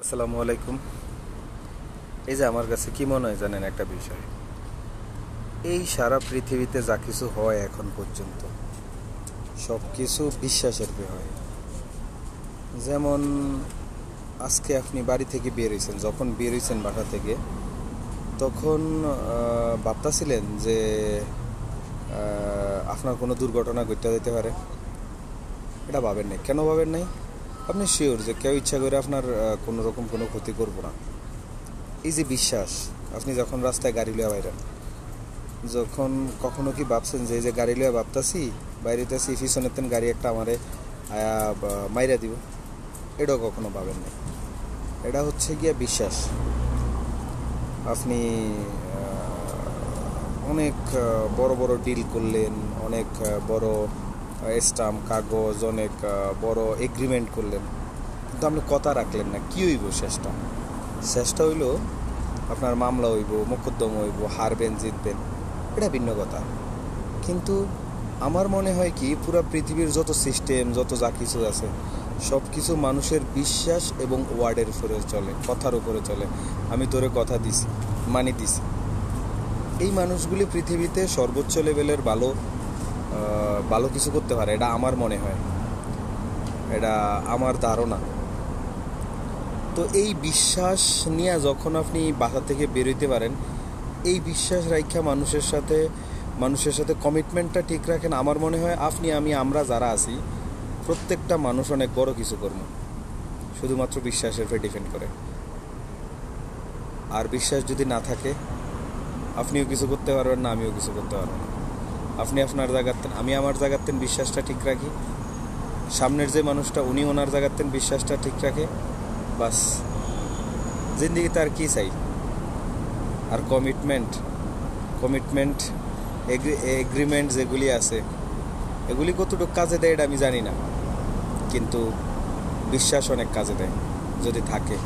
আসসালামু আলাইকুম। এই যে আমার কাছে কি মনে হয় জানেন একটা বিষয়, এই সারা পৃথিবীতে যা কিছু হয় এখন পর্যন্ত সব কিছু বিশ্বাসের হয়। যেমন আজকে আপনি বাড়ি থেকে বের হয়েছেন, যখন বের হয়েছেন বাসা থেকে তখন ভাবতেছিলেন যে আপনার কোনো দুর্ঘটনা ঘটতে যেতে পারে। এটা ভাবেন নাই। কেন ভাবেন নাই? আপনি শিওর যে কেউ ইচ্ছা করে আপনার কোনো রকম কোনো ক্ষতি করবো না। এই যে বিশ্বাস, আপনি যখন রাস্তায় গাড়ি লইয়া বাইরেন, যখন কখনো কি ভাবছেন যে এই যে গাড়ি লইয়া ভাবতাছি বাইরেতেছি পিছনের গাড়ি একটা আমারে আয়া মাইরা দিব? এটাও কখনো ভাবেন না। এটা হচ্ছে গিয়া বিশ্বাস। আপনি অনেক বড় বড় ডিল করলেন, অনেক বড় স্টাম্প কাগজ, অনেক বড় এগ্রিমেন্ট করলেন, কিন্তু আপনি কথা রাখলেন না। কি হইব শেষটা? শেষটা হইল আপনার মামলা হইব, মোকদ্দমা হইব, হারবেন জিতবেন, এটা ভিন্ন কথা। কিন্তু আমার মনে হয় কি, পুরো পৃথিবীর যত সিস্টেম, যত যা কিছু আছে, সব কিছু মানুষের বিশ্বাস এবং ওয়ার্ডের উপরে চলে, কথার উপরে চলে। আমি তোরে কথা দিছি, মানি দিছি। এই মানুষগুলি পৃথিবীতে সর্বোচ্চ লেভেলের ভালো ভালো কিছু করতে পারে, এটা আমার মনে হয়, এটা আমার ধারণা। তো এই বিশ্বাস নিয়ে যখন আপনি বাসা থেকে বেরোইতে পারেন, এই বিশ্বাস রাখা মানুষের সাথে কমিটমেন্টটা ঠিক রাখেন, আমার মনে হয় আপনি, আমরা যারা আছি প্রত্যেকটা মানুষ অনেক বড় কিছু করবো। শুধুমাত্র বিশ্বাসের উপর ডিপেন্ড করে। আর বিশ্বাস যদি না থাকে, আপনিও কিছু করতে পারবেন না, আমিও কিছু করতে পারবো না। আপনি আপনার জায়গাতেন, আমি আমার জায়গাতেন বিশ্বাসটা ঠিক রাখি, সামনের যে মানুষটা উনি ওনার জায়গাতেন বিশ্বাসটা ঠিক রাখে, বাস জিন্দিগিতে আর কি চাই? আর কমিটমেন্ট কমিটমেন্ট এগ্রিমেন্ট যেগুলি আছে, এগুলি কতটুকু কাজে দেয় এটা আমি জানি না, কিন্তু বিশ্বাস অনেক কাজে দেয় যদি থাকে।